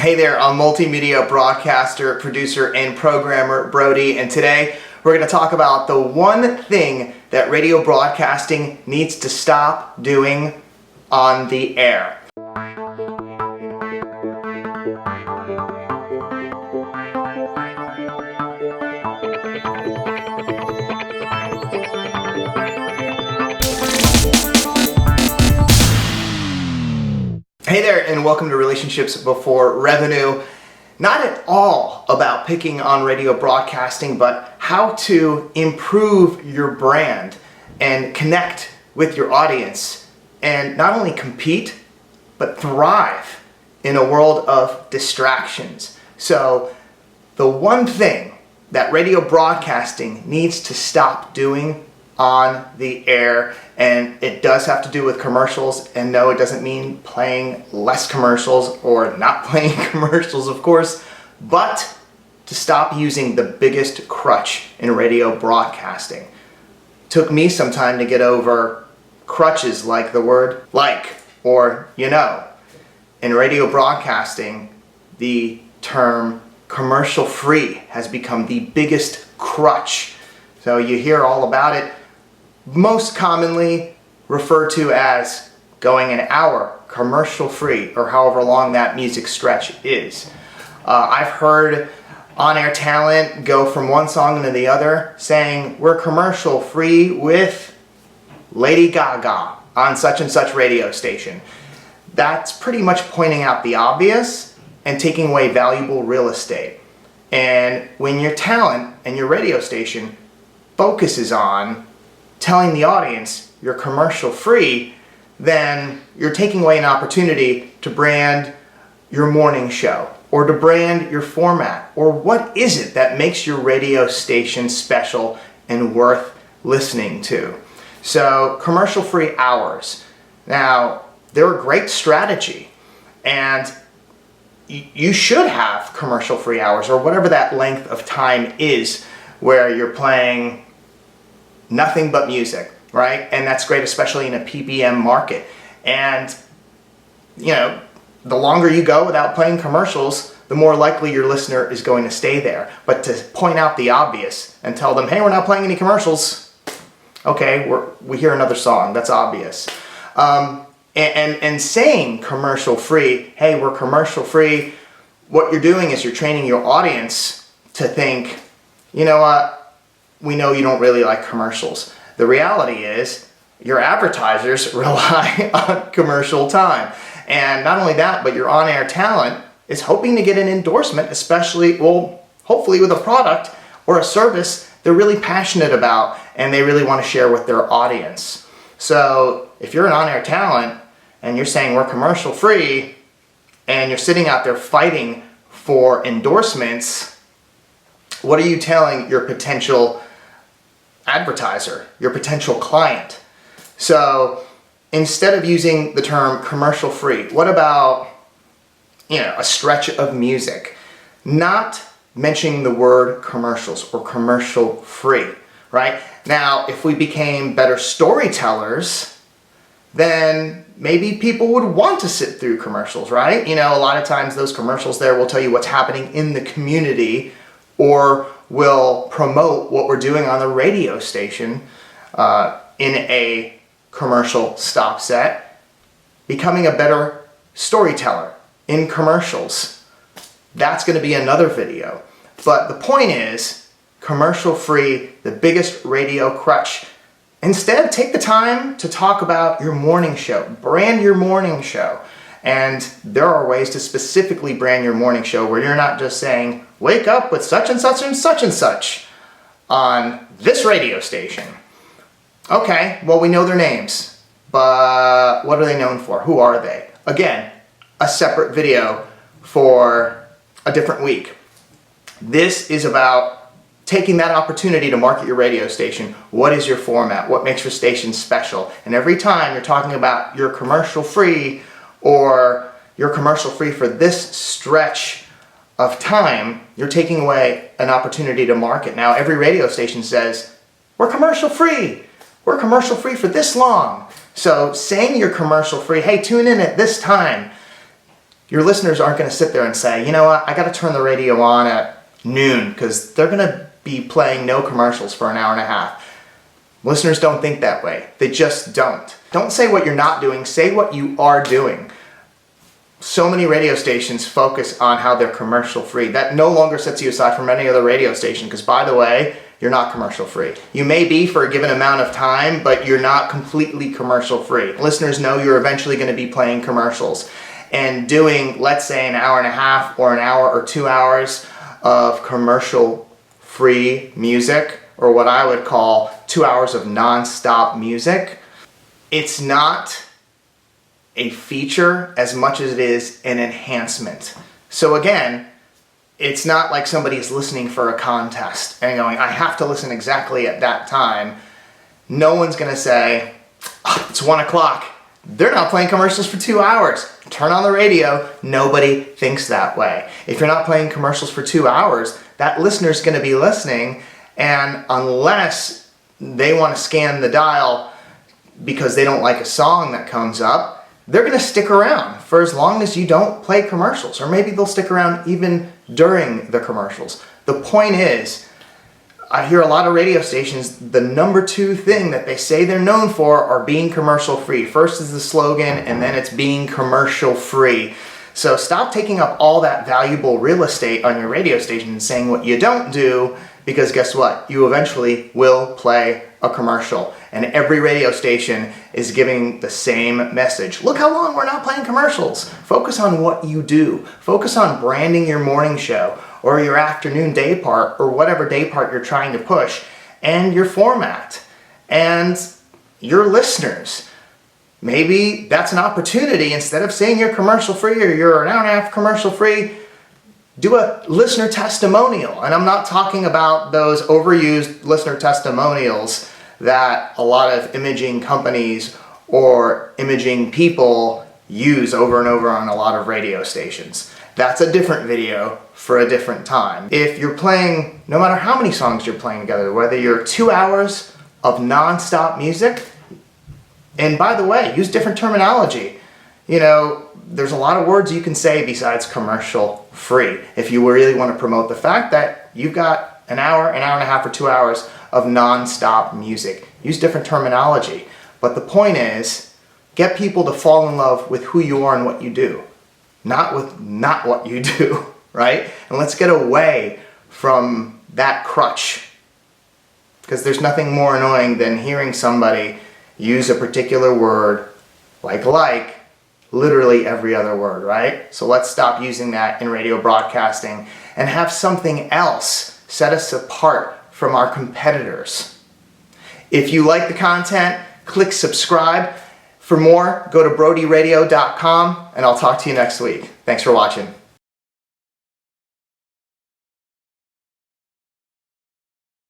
Hey there, I'm multimedia broadcaster, producer, and programmer Brody, and today we're going to talk about the one thing that radio broadcasting needs to stop doing on the air. Hey there, and welcome to Relationships Before Revenue. Not at all about picking on radio broadcasting, but how to improve your brand and connect with your audience and not only compete, but thrive in a world of distractions. So the one thing that radio broadcasting needs to stop doing on the air, and it does have to do with commercials, and no, it doesn't mean playing less commercials or not playing commercials, of course, but to stop using the biggest crutch in radio broadcasting. Took me some time to get over crutches like the word like or you know. In radio broadcasting, the term commercial free has become the biggest crutch. So you hear all about it, most commonly referred to as going an hour commercial free, or however long that music stretch is. I've heard on-air talent go from one song to the other saying we're commercial free with Lady Gaga on such and such radio station. That's pretty much pointing out the obvious and taking away valuable real estate. And when your talent and your radio station focuses on telling the audience you're commercial free, then you're taking away an opportunity to brand your morning show or to brand your format, or what is it that makes your radio station special and worth listening to. So commercial free hours. Now, they're a great strategy, and you should have commercial free hours, or whatever that length of time is where you're playing nothing but music, right? And that's great, especially in a PPM market. And, you know, the longer you go without playing commercials, the more likely your listener is going to stay there. But to point out the obvious and tell them, hey, we're not playing any commercials. Okay, we hear another song, that's obvious. And saying commercial free, hey, we're commercial free, what you're doing is you're training your audience to think, you know what, we know you don't really like commercials. The reality is your advertisers rely on commercial time. And not only that, but your on-air talent is hoping to get an endorsement, especially, well, hopefully with a product or a service they're really passionate about and they really want to share with their audience. So if you're an on-air talent and you're saying we're commercial free and you're sitting out there fighting for endorsements, what are you telling your potential advertiser, your potential client? So instead of using the term commercial free, what about, you know, a stretch of music? Not mentioning the word commercials or commercial free, right? Now, if we became better storytellers, then maybe people would want to sit through commercials, right? You know, a lot of times those commercials there will tell you what's happening in the community or will promote what we're doing on the radio station in a commercial stop set. Becoming a better storyteller in commercials. That's going to be another video. But the point is, commercial free, the biggest radio crutch. Instead, take the time to talk about your morning show. Brand your morning show. And there are ways to specifically brand your morning show where you're not just saying, wake up with such and such and such and such on this radio station. Okay, well, we know their names, but what are they known for? Who are they? Again, a separate video for a different week. This is about taking that opportunity to market your radio station. What is your format? What makes your station special? And every time you're talking about your commercial free or you're commercial free for this stretch of time, you're taking away an opportunity to market. Now, every radio station says, we're commercial free. We're commercial free for this long. So saying you're commercial free, hey, tune in at this time, Your listeners aren't going to sit there and say, you know what, I got to turn the radio on at noon because they're going to be playing no commercials for an hour and a half. Listeners don't think that way. They just don't. Don't say what you're not doing, say what you are doing. So many radio stations focus on how they're commercial free. That no longer sets you aside from any other radio station because, by the way, you're not commercial free. You may be for a given amount of time, but you're not completely commercial free. Listeners know you're eventually going to be playing commercials and doing, let's say, an hour and a half or an hour or 2 hours of commercial free music, or what I would call 2 hours of non-stop music. It's not a feature as much as it is an enhancement. So again, it's not like somebody's listening for a contest and going, I have to listen exactly at that time. No one's gonna say, oh, it's 1 o'clock. They're not playing commercials for 2 hours. Turn on the radio. Nobody thinks that way. If you're not playing commercials for 2 hours, that listener's gonna be listening, and unless they wanna scan the dial because they don't like a song that comes up, they're going to stick around for as long as you don't play commercials, or maybe they'll stick around even during the commercials. The point is, I hear a lot of radio stations, the number 2 thing that they say they're known for are being commercial free. First is the slogan, and then it's being commercial free. So stop taking up all that valuable real estate on your radio station and saying what you don't do, because guess what? You eventually will play a commercial. And every radio station is giving the same message. Look how long we're not playing commercials. Focus on what you do. Focus on branding your morning show or your afternoon day part or whatever day part you're trying to push, and your format and your listeners. Maybe that's an opportunity. Instead of saying you're commercial free or you're an hour and a half commercial free, do a listener testimonial. And I'm not talking about those overused listener testimonials that a lot of imaging companies or imaging people use over and over on a lot of radio stations. That's a different video for a different time. If you're playing, no matter how many songs you're playing together, whether you're 2 hours of non-stop music, and by the way, use different terminology. You know, there's a lot of words you can say besides commercial free if you really want to promote the fact that you've got an hour and a half, or 2 hours of non-stop music. Use different terminology. But the point is, get people to fall in love with who you are and what you do, not with not what you do, right? And let's get away from that crutch, because there's nothing more annoying than hearing somebody use a particular word like literally every other word, right? So let's stop using that in radio broadcasting and have something else set us apart from our competitors. If you like the content, click subscribe. For more, go to brodyradio.com, and I'll talk to you next week. Thanks for watching.